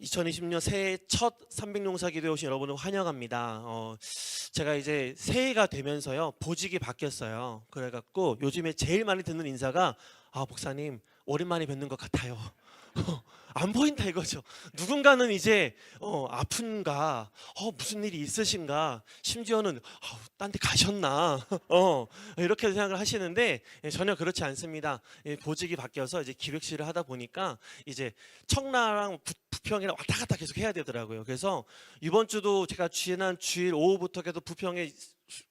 2020년 새해 첫 300용사 기도에 오신 여러분을 환영합니다. 제가 이제 새해가 되면서요 보직이 바뀌었어요. 그래갖고 요즘에 제일 많이 듣는 인사가 목사님 오랜만에 뵙는 것 같아요. 안 보인다 이거죠. 누군가는 이제 아픈가, 무슨 일이 있으신가, 심지어는 딴 데 가셨나, 이렇게 생각을 하시는데 전혀 그렇지 않습니다. 보직이 바뀌어서 이제 기획실을 하다 보니까 이제 청라랑 부평이랑 왔다 갔다 계속 해야 되더라고요. 그래서 이번 주도 제가 지난 주일 오후부터 계속 부평에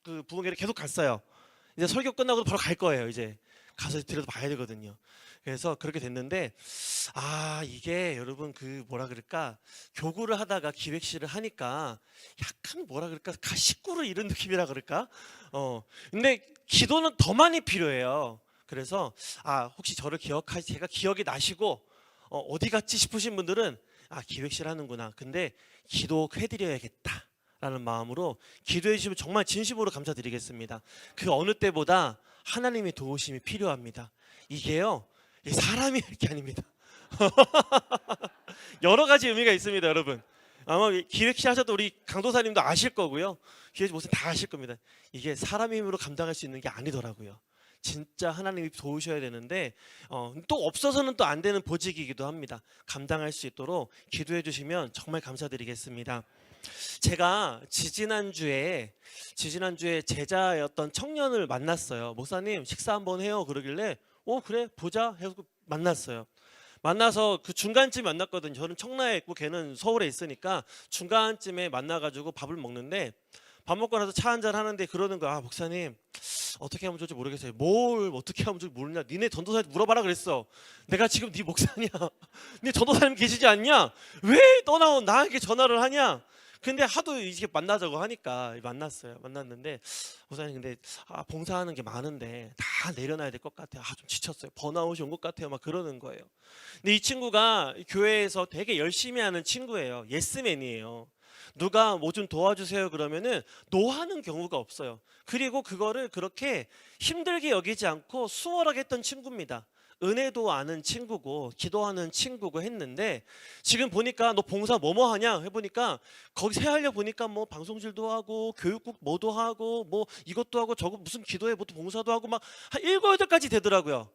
그 부흥회를 계속 갔어요. 이제 설교 끝나고 바로 갈 거예요. 이제 가서 들여다 봐야 되거든요. 그래서 그렇게 됐는데 이게 여러분 그 뭐라 그럴까, 교구를 하다가 기획실을 하니까 약간 뭐라 그럴까, 식구를 잃은 느낌이라 그럴까. 근데 기도는 더 많이 필요해요. 그래서 혹시 저를 제가 기억이 나시고 어디 갔지 싶으신 분들은 기획실 하는구나, 근데 기도해드려야겠다 라는 마음으로 기도해 주시면 정말 진심으로 감사드리겠습니다. 그 어느 때보다 하나님의 도우심이 필요합니다. 이게요 사람이 할 게 아닙니다. 여러 가지 의미가 있습니다. 여러분 아마 기획시 하셔도 우리 강도사님도 아실 거고요, 기획시 모습 다 아실 겁니다. 이게 사람의 힘으로 감당할 수 있는 게 아니더라고요. 진짜 하나님이 도우셔야 되는데 또 없어서는 또 안 되는 보직이기도 합니다. 감당할 수 있도록 기도해 주시면 정말 감사드리겠습니다. 제가 지지난주에 제자였던 청년을 만났어요. 목사님 식사 한번 해요 그러길래 그래 보자 해서 만났어요. 만나서 그 중간쯤 만났거든요. 저는 청라에 있고 걔는 서울에 있으니까 중간쯤에 만나가지고 밥을 먹는데, 밥 먹고 나서 차 한잔 하는데 그러는 거야. 목사님 어떻게 하면 좋을지 모르겠어요. 뭘 어떻게 하면 좋을지 모르냐, 니네 전도사한테 물어봐라 그랬어. 내가 지금 네 목사냐, 네 전도사님 계시지 않냐, 왜 떠나온 나에게 전화를 하냐. 근데 하도 이제 만나자고 하니까 만났어요. 만났는데 목사님 근데 봉사하는 게 많은데 다 내려놔야 될 것 같아요. 좀 지쳤어요. 번아웃이 온 것 같아요. 막 그러는 거예요. 근데 이 친구가 교회에서 되게 열심히 하는 친구예요. 예스맨이에요. 누가 뭐 좀 도와주세요 그러면은 노하는 경우가 없어요. 그리고 그거를 그렇게 힘들게 여기지 않고 수월하게 했던 친구입니다. 은혜도 아는 친구고 기도하는 친구고 했는데, 지금 보니까 너 봉사 뭐뭐 하냐 해보니까 거기 새하려 보니까 뭐 방송질도 하고 교육국 뭐도 하고 뭐 이것도 하고 저거 무슨 기도회 뭐또 봉사도 하고 막 한 7, 8가지 되더라고요.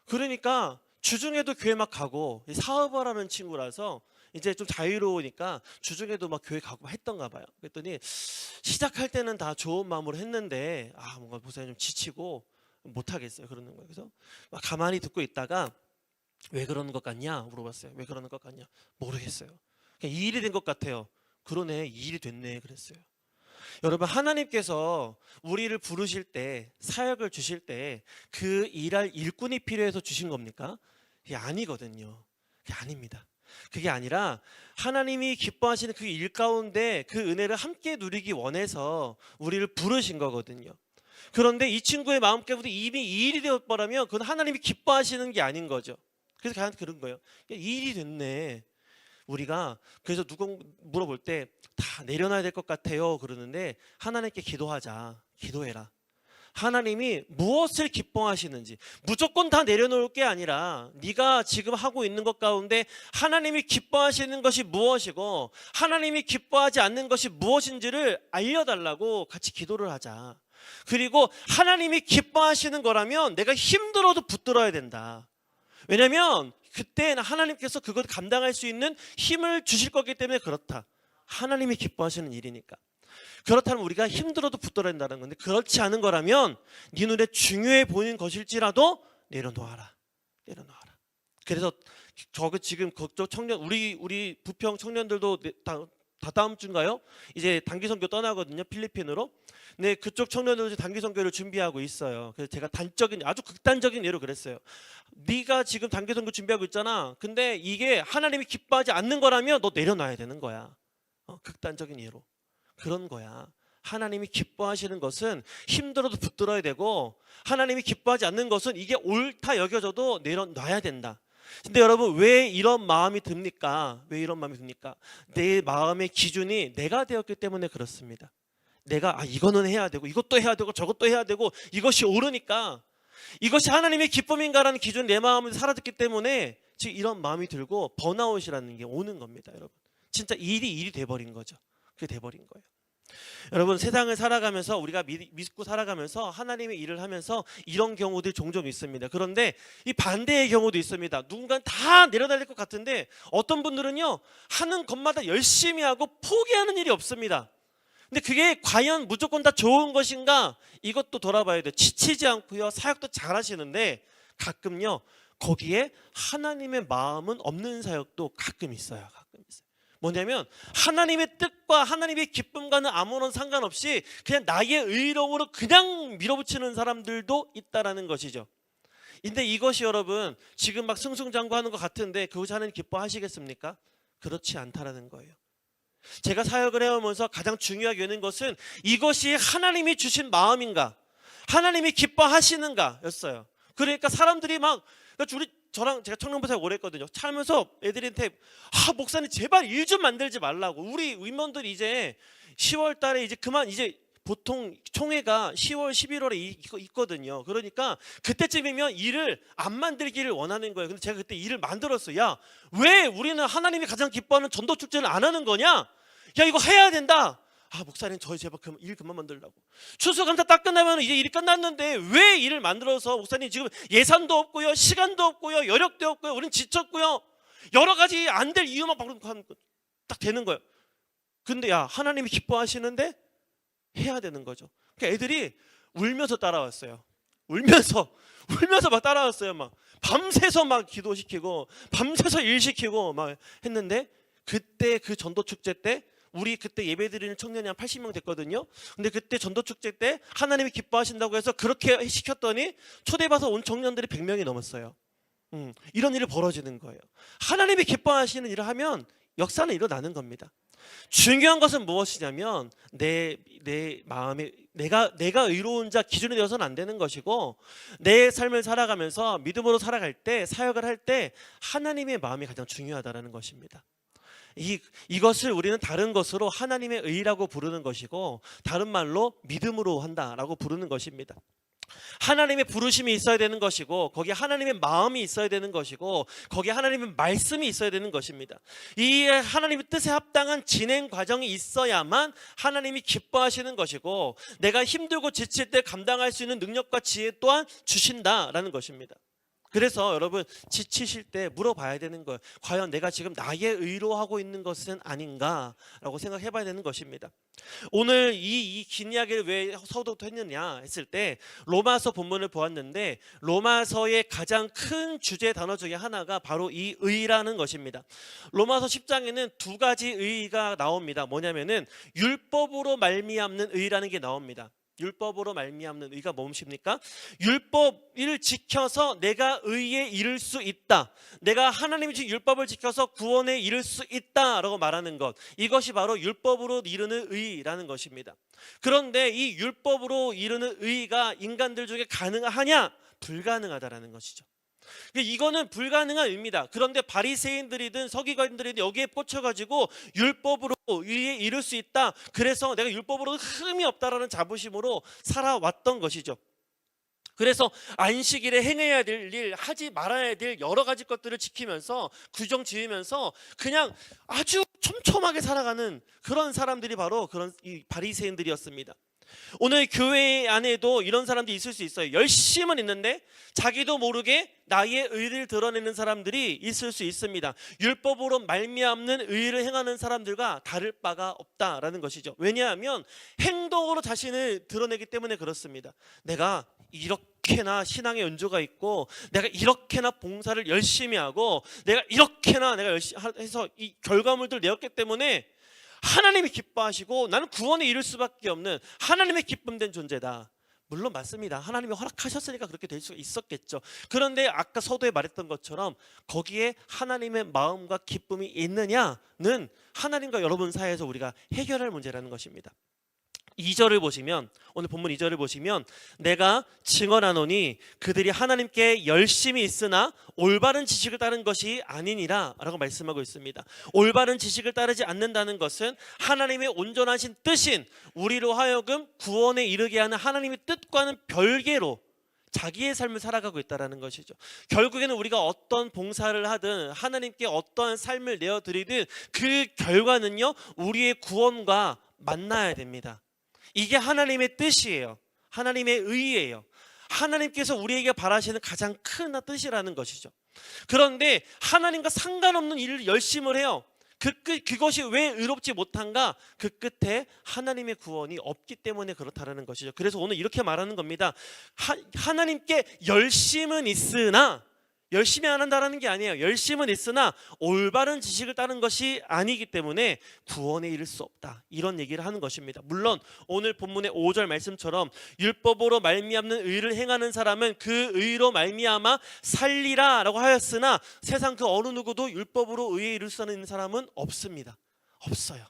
그러니까 주중에도 교회 막 가고, 사업을 하는 친구라서 이제 좀 자유로우니까 주중에도 막 교회 가고 했던가 봐요. 그랬더니 시작할 때는 다 좋은 마음으로 했는데 뭔가 보세요 좀 지치고 못하겠어요 그러는 거예요. 그래서 막 가만히 듣고 있다가 왜 그러는 것 같냐 물어봤어요. 왜 그러는 것 같냐, 모르겠어요. 그냥 이 일이 된 것 같아요. 그러네, 이 일이 됐네 그랬어요. 여러분 하나님께서 우리를 부르실 때, 사역을 주실 때 그 일할 일꾼이 필요해서 주신 겁니까? 그게 아니거든요. 그게 아닙니다. 그게 아니라 하나님이 기뻐하시는 그 일 가운데 그 은혜를 함께 누리기 원해서 우리를 부르신 거거든요. 그런데 이 친구의 마음께부터 이미 이 일이 되었더라면 그건 하나님이 기뻐하시는 게 아닌 거죠. 그래서 그냥 그런 거예요. 이 일이 됐네. 우리가 그래서 누군 물어볼 때 다 내려놔야 될 것 같아요 그러는데, 하나님께 기도하자. 기도해라. 하나님이 무엇을 기뻐하시는지, 무조건 다 내려놓을 게 아니라 네가 지금 하고 있는 것 가운데 하나님이 기뻐하시는 것이 무엇이고 하나님이 기뻐하지 않는 것이 무엇인지를 알려달라고 같이 기도를 하자. 그리고 하나님이 기뻐하시는 거라면 내가 힘들어도 붙들어야 된다. 왜냐하면 그때 하나님께서 그걸 감당할 수 있는 힘을 주실 거기 때문에 그렇다. 하나님이 기뻐하시는 일이니까. 그렇다면 우리가 힘들어도 붙들어야 된다는 건데, 그렇지 않은 거라면 네 눈에 중요해 보이는 것일지라도 내려놓아라. 내려놓아라. 그래서 지금 그쪽 청년, 우리 부평 청년들도 다 다음 주인가요? 이제 단기 선교 떠나거든요. 필리핀으로. 네, 그쪽 청년들도 이제 단기 선교를 준비하고 있어요. 그래서 제가 아주 극단적인 예로 그랬어요. 네가 지금 단기 선교 준비하고 있잖아. 근데 이게 하나님이 기뻐하지 않는 거라면 너 내려놔야 되는 거야. 극단적인 예로. 그런 거야. 하나님이 기뻐하시는 것은 힘들어도 붙들어야 되고, 하나님이 기뻐하지 않는 것은 이게 옳다 여겨져도 내려놔야 된다. 근데 여러분 왜 이런 마음이 듭니까? 왜 이런 마음이 듭니까? 내 마음의 기준이 내가 되었기 때문에 그렇습니다. 내가 이거는 해야 되고 이것도 해야 되고 저것도 해야 되고 이것이 옳으니까, 이것이 하나님의 기쁨인가라는 기준이 내 마음에 사라졌기 때문에 즉 이런 마음이 들고 번아웃이라는 게 오는 겁니다, 여러분. 진짜 일이 돼버린 거죠. 그게 돼버린 거예요. 여러분, 세상을 살아가면서 우리가 믿고 살아가면서 하나님의 일을 하면서 이런 경우들이 종종 있습니다. 그런데 이 반대의 경우도 있습니다. 누군가는 다 내려달릴 것 같은데 어떤 분들은요, 하는 것마다 열심히 하고 포기하는 일이 없습니다. 근데 그게 과연 무조건 다 좋은 것인가? 이것도 돌아봐야 돼요. 지치지 않고요, 사역도 잘 하시는데 가끔요, 거기에 하나님의 마음은 없는 사역도 가끔 있어요. 가끔 있어요. 뭐냐면 하나님의 뜻과 하나님의 기쁨과는 아무런 상관없이 그냥 나의 의로움으로 그냥 밀어붙이는 사람들도 있다라는 것이죠. 근데 이것이 여러분 지금 막 승승장구하는 것 같은데 그것이 하나님 기뻐하시겠습니까? 그렇지 않다라는 거예요. 제가 사역을 해오면서 가장 중요하게 여는 것은 이것이 하나님이 주신 마음인가, 하나님이 기뻐하시는가 였어요. 그러니까 사람들이 막, 저랑 제가 청년부사에 오래 했거든요. 살면서 애들한테 목사님 제발 일 좀 만들지 말라고. 우리 임원들이 이제 10월 달에 이제 그만, 이제 보통 총회가 10월 11월에 있거든요. 그러니까 그때쯤이면 일을 안 만들기를 원하는 거예요. 근데 제가 그때 일을 만들었어요. 야, 왜 우리는 하나님이 가장 기뻐하는 전도 축제를 안 하는 거냐? 야, 이거 해야 된다. 목사님 저희 제발 일 그만 만들라고. 추수감사 딱 끝나면 이제 일이 끝났는데 왜 일을 만들어서, 목사님 지금 예산도 없고요, 시간도 없고요, 여력도 없고요, 우린 지쳤고요, 여러 가지 안 될 이유만 딱 되는 거예요. 근데 야, 하나님이 기뻐하시는데 해야 되는 거죠. 그러니까 애들이 울면서 따라왔어요. 울면서 막 따라왔어요. 막 밤새서 막 기도시키고 밤새서 일시키고 막 했는데, 그때 그 전도 축제 때 우리 그때 예배드리는 청년이 한 80명 됐거든요. 근데 그때 전도축제 때 하나님이 기뻐하신다고 해서 그렇게 시켰더니 초대받아서 온 청년들이 100명이 넘었어요. 이런 일이 벌어지는 거예요. 하나님이 기뻐하시는 일을 하면 역사는 일어나는 겁니다. 중요한 것은 무엇이냐면 내 마음에 내가 의로운 자 기준이 되어서는 안 되는 것이고, 내 삶을 살아가면서 믿음으로 살아갈 때, 사역을 할 때 하나님의 마음이 가장 중요하다는 것입니다. 이것을 우리는 다른 것으로 하나님의 의라고 부르는 것이고, 다른 말로 믿음으로 한다라고 부르는 것입니다. 하나님의 부르심이 있어야 되는 것이고, 거기에 하나님의 마음이 있어야 되는 것이고, 거기에 하나님의 말씀이 있어야 되는 것입니다. 이 하나님의 뜻에 합당한 진행 과정이 있어야만 하나님이 기뻐하시는 것이고, 내가 힘들고 지칠 때 감당할 수 있는 능력과 지혜 또한 주신다라는 것입니다. 그래서 여러분, 지치실 때 물어봐야 되는 거예요. 과연 내가 지금 나의 의로 하고 있는 것은 아닌가라고 생각해 봐야 되는 것입니다. 오늘 이 긴 이야기를 왜 서두부터 했느냐 했을 때, 로마서 본문을 보았는데 로마서의 가장 큰 주제 단어 중에 하나가 바로 이 의라는 것입니다. 로마서 10장에는 두 가지 의가 나옵니다. 뭐냐면은 율법으로 말미암는 의라는 게 나옵니다. 율법으로 말미암는 의가 무엇입니까? 율법을 지켜서 내가 의에 이를 수 있다, 내가 하나님이 주신 율법을 지켜서 구원에 이를 수 있다라고 말하는 것, 이것이 바로 율법으로 이루는 의라는 것입니다. 그런데 이 율법으로 이루는 의가 인간들 중에 가능하냐? 불가능하다라는 것이죠. 이거는 불가능한 의입니다. 그런데 바리새인들이든 서기관들이든 여기에 꽂혀가지고 율법으로 의에 이룰 수 있다, 그래서 내가 율법으로 흠이 없다라는 자부심으로 살아왔던 것이죠. 그래서 안식일에 행해야 될 일, 하지 말아야 될 여러 가지 것들을 지키면서 규정 지으면서 그냥 아주 촘촘하게 살아가는 그런 사람들이 바로 그런 이 바리새인들이었습니다. 오늘 교회 안에도 이런 사람들이 있을 수 있어요. 열심은 있는데 자기도 모르게 나의 의를 드러내는 사람들이 있을 수 있습니다. 율법으로 말미암는 의를 행하는 사람들과 다를 바가 없다라는 것이죠. 왜냐하면 행동으로 자신을 드러내기 때문에 그렇습니다. 내가 이렇게나 신앙의 연조가 있고, 내가 이렇게나 봉사를 열심히 하고, 내가 이렇게나 내가 열심히 해서 이 결과물들을 내었기 때문에 하나님이 기뻐하시고 나는 구원에 이를 수밖에 없는 하나님의 기쁨된 존재다. 물론 맞습니다. 하나님이 허락하셨으니까 그렇게 될 수 있었겠죠. 그런데 아까 서두에 말했던 것처럼 거기에 하나님의 마음과 기쁨이 있느냐는 하나님과 여러분 사이에서 우리가 해결할 문제라는 것입니다. 2절을 보시면, 오늘 본문 2절을 보시면, 내가 증언하노니 그들이 하나님께 열심히 있으나 올바른 지식을 따른 것이 아니니라 라고 말씀하고 있습니다. 올바른 지식을 따르지 않는다는 것은 하나님의 온전하신 뜻인 우리로 하여금 구원에 이르게 하는 하나님의 뜻과는 별개로 자기의 삶을 살아가고 있다는 것이죠. 결국에는 우리가 어떤 봉사를 하든 하나님께 어떠한 삶을 내어드리든 그 결과는요, 우리의 구원과 만나야 됩니다. 이게 하나님의 뜻이에요. 하나님의 의예요. 하나님께서 우리에게 바라시는 가장 큰 뜻이라는 것이죠. 그런데 하나님과 상관없는 일을 열심을 해요. 그것이 왜 의롭지 못한가? 그 끝에 하나님의 구원이 없기 때문에 그렇다는 것이죠. 그래서 오늘 이렇게 말하는 겁니다. 하나님께 열심은 있으나, 열심히 안 한다는 게 아니에요. 열심은 있으나 올바른 지식을 따른 것이 아니기 때문에 구원에 이를 수 없다, 이런 얘기를 하는 것입니다. 물론 오늘 본문의 5절 말씀처럼 율법으로 말미암는 의를 행하는 사람은 그 의로 말미암아 살리라 라고 하였으나 세상 그 어느 누구도 율법으로 의에 이를 수 있는 사람은 없습니다. 없어요.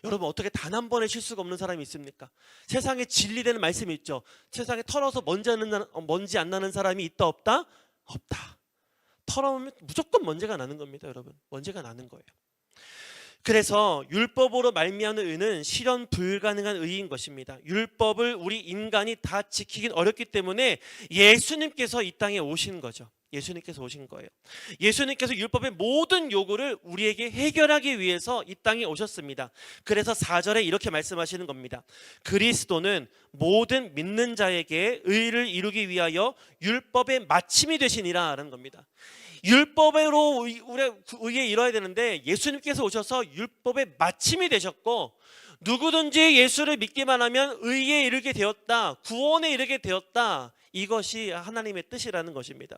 여러분, 어떻게 단 한 번의 실수가 없는 사람이 있습니까? 세상에 진리되는 말씀이 있죠. 세상에 털어서 먼지 안 나는 사람이 있다 없다? 없다. 털어보면 무조건 먼지가 나는 겁니다. 여러분, 먼지가 나는 거예요. 그래서 율법으로 말미암는 의는 실현 불가능한 의인 것입니다. 율법을 우리 인간이 다 지키긴 어렵기 때문에 예수님께서 이 땅에 오신 거죠. 예수님께서 오신 거예요. 예수님께서 율법의 모든 요구를 우리에게 해결하기 위해서 이 땅에 오셨습니다. 그래서 4절에 이렇게 말씀하시는 겁니다. 그리스도는 모든 믿는 자에게 의를 이루기 위하여 율법의 마침이 되시니라 라는 겁니다. 율법으로 의에 이뤄야 되는데 예수님께서 오셔서 율법의 마침이 되셨고, 누구든지 예수를 믿기만 하면 의에 이르게 되었다, 구원에 이르게 되었다, 이것이 하나님의 뜻이라는 것입니다.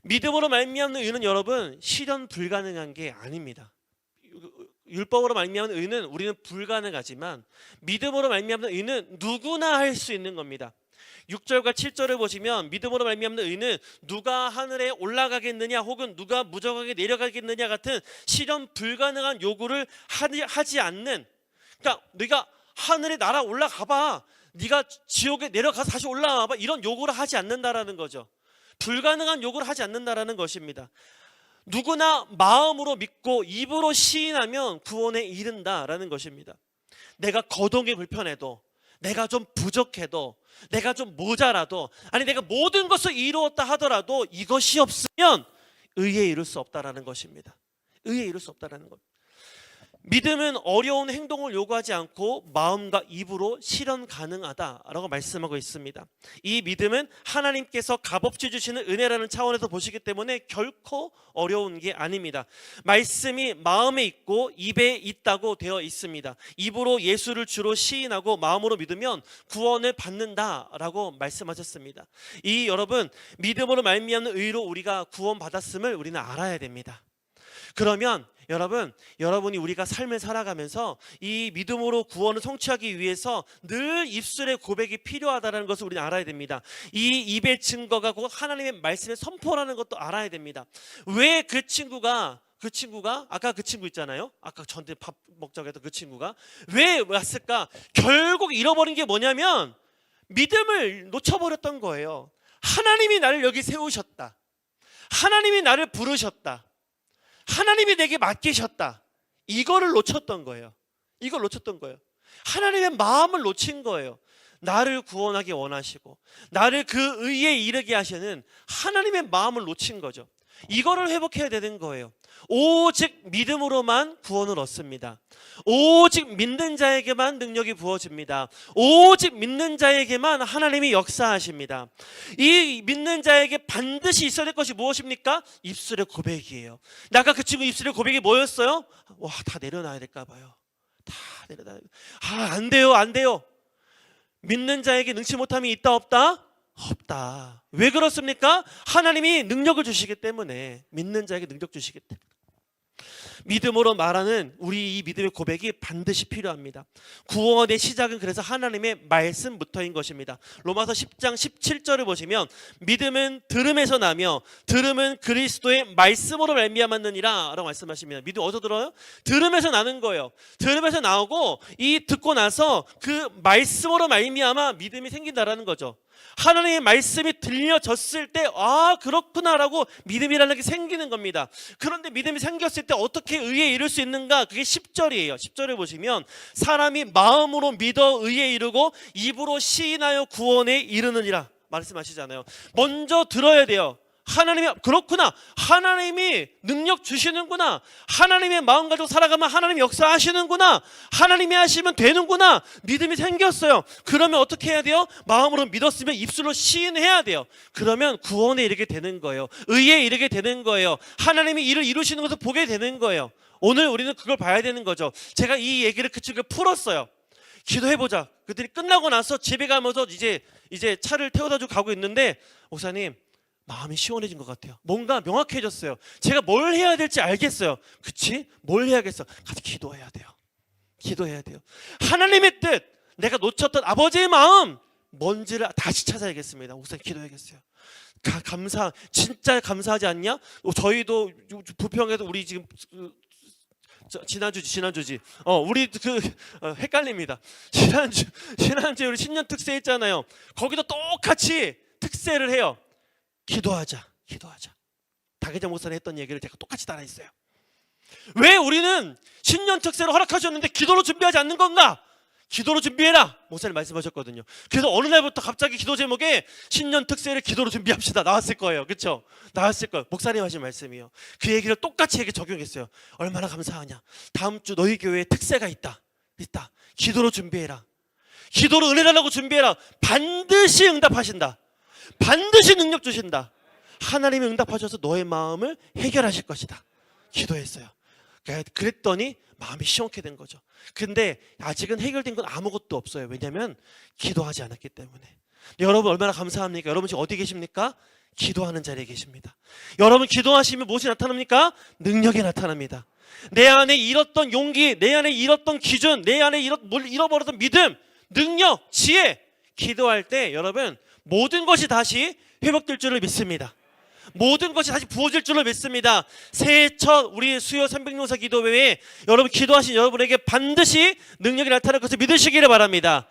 믿음으로 말미암는 의는 여러분, 실현 불가능한 게 아닙니다. 율법으로 말미암는 의는 우리는 불가능하지만 믿음으로 말미암는 의는 누구나 할 수 있는 겁니다. 6절과 7절을 보시면 믿음으로 말미암는 의는 누가 하늘에 올라가겠느냐 혹은 누가 무적하게 내려가겠느냐 같은 실현 불가능한 요구를 하지 않는, 그러니까 네가 하늘에 날아 올라가봐, 네가 지옥에 내려가서 다시 올라와봐, 이런 요구를 하지 않는다라는 거죠. 불가능한 요구를 하지 않는다라는 것입니다. 누구나 마음으로 믿고 입으로 시인하면 구원에 이른다라는 것입니다. 내가 거동이 불편해도, 내가 좀 부족해도, 내가 좀 모자라도, 아니 내가 모든 것을 이루었다 하더라도 이것이 없으면 의에 이룰 수 없다라는 것입니다. 의에 이룰 수 없다라는 것. 믿음은 어려운 행동을 요구하지 않고 마음과 입으로 실현 가능하다라고 말씀하고 있습니다. 이 믿음은 하나님께서 값없이 주시는 은혜라는 차원에서 보시기 때문에 결코 어려운 게 아닙니다. 말씀이 마음에 있고 입에 있다고 되어 있습니다. 입으로 예수를 주로 시인하고 마음으로 믿으면 구원을 받는다라고 말씀하셨습니다. 이 여러분, 믿음으로 말미암는 의로 우리가 구원받았음을 우리는 알아야 됩니다. 그러면 여러분이 우리가 삶을 살아가면서 이 믿음으로 구원을 성취하기 위해서 늘 입술의 고백이 필요하다는 것을 우리는 알아야 됩니다. 이 입의 증거가 곧 하나님의 말씀의 선포라는 것도 알아야 됩니다. 왜 그 친구가 아까 그 친구 있잖아요. 아까 저한테 밥 먹자고 했던 그 친구가 왜 왔을까? 결국 잃어버린 게 뭐냐면 믿음을 놓쳐버렸던 거예요. 하나님이 나를 여기 세우셨다, 하나님이 나를 부르셨다, 하나님이 내게 맡기셨다, 이거를 놓쳤던 거예요. 이걸 놓쳤던 거예요. 하나님의 마음을 놓친 거예요. 나를 구원하기 원하시고 나를 그 의에 이르게 하시는 하나님의 마음을 놓친 거죠. 이거를 회복해야 되는 거예요. 오직 믿음으로만 구원을 얻습니다. 오직 믿는 자에게만 능력이 부어집니다. 오직 믿는 자에게만 하나님이 역사하십니다. 이 믿는 자에게 반드시 있어야 될 것이 무엇입니까? 입술의 고백이에요. 아까 그 친구 입술의 고백이 뭐였어요? 와, 다 내려놔야 될까 봐요. 다 내려놔야 돼요. 안 돼요. 믿는 자에게 능치 못함이 있다 없다? 없다. 왜 그렇습니까? 하나님이 능력을 주시기 때문에, 믿는 자에게 능력 주시기 때문에. 믿음으로 말하는 우리 이 믿음의 고백이 반드시 필요합니다. 구원의 시작은 그래서 하나님의 말씀부터인 것입니다. 로마서 10장 17절을 보시면 믿음은 들음에서 나며 들음은 그리스도의 말씀으로 말미암았느니라 라고 말씀하십니다. 믿음 어디서 들어요? 들음에서 나는 거예요. 들음에서 나오고 이 듣고 나서 그 말씀으로 말미암아 믿음이 생긴다라는 거죠. 하나님의 말씀이 들려졌을 때 그렇구나라고 믿음이라는 게 생기는 겁니다. 그런데 믿음이 생겼을 때 어떻게 의에 이룰 수 있는가? 그게 10절이에요 10절을 보시면 사람이 마음으로 믿어 의에 이르고 입으로 시인하여 구원에 이르느니라 말씀하시잖아요. 먼저 들어야 돼요. 하나님이 그렇구나. 하나님이 능력 주시는구나. 하나님의 마음 가지고 살아가면 하나님이 역사하시는구나. 하나님이 하시면 되는구나. 믿음이 생겼어요. 그러면 어떻게 해야 돼요? 마음으로 믿었으면 입술로 시인해야 돼요. 그러면 구원에 이르게 되는 거예요. 의에 이르게 되는 거예요. 하나님이 일을 이루시는 것을 보게 되는 거예요. 오늘 우리는 그걸 봐야 되는 거죠. 제가 이 얘기를 그쪽에 풀었어요. 기도해보자. 그들이 끝나고 나서 집에 가면서 이제 차를 태워다 주고 가고 있는데, 목사님 마음이 시원해진 것 같아요. 뭔가 명확해졌어요. 제가 뭘 해야 될지 알겠어요. 그치? 뭘 해야겠어? 가서 기도해야 돼요. 기도해야 돼요. 하나님의 뜻, 내가 놓쳤던 아버지의 마음 뭔지를 다시 찾아야겠습니다. 목사님 기도해야겠어요. 진짜 감사하지 않냐? 저희도 부평에서 우리 지금 지난주지. 우리 헷갈립니다. 지난주 우리 신년 특세 했잖아요. 거기도 똑같이 특세를 해요. 기도하자. 다계장 목사님 했던 얘기를 제가 똑같이 따라했어요. 왜 우리는 신년 특세를 허락하셨는데 기도로 준비하지 않는 건가? 기도로 준비해라. 목사님 말씀하셨거든요. 그래서 어느 날부터 갑자기 기도 제목에 신년 특세를 기도로 준비합시다 나왔을 거예요. 그렇죠? 나왔을 거예요. 목사님 하신 말씀이요. 그 얘기를 똑같이 얘기 적용했어요. 얼마나 감사하냐. 다음 주 너희 교회에 특세가 있다. 기도로 준비해라. 기도로 은혜 달라고 준비해라. 반드시 응답하신다. 반드시 능력 주신다. 하나님이 응답하셔서 너의 마음을 해결하실 것이다. 기도했어요. 그랬더니 마음이 시원케 된 거죠. 근데 아직은 해결된 건 아무것도 없어요. 왜냐하면 기도하지 않았기 때문에. 여러분 얼마나 감사합니까? 여러분 지금 어디 계십니까? 기도하는 자리에 계십니다. 여러분 기도하시면 무엇이 나타납니까? 능력이 나타납니다. 내 안에 잃었던 용기, 내 안에 잃었던 기준, 내 안에 잃어버렸던 믿음, 능력, 지혜, 기도할 때 여러분 모든 것이 다시 회복될 줄을 믿습니다. 모든 것이 다시 부어질 줄로 믿습니다. 새해 첫 우리 수요 300용사 기도회에 여러분 기도하신 여러분에게 반드시 능력이 나타날 것을 믿으시기를 바랍니다.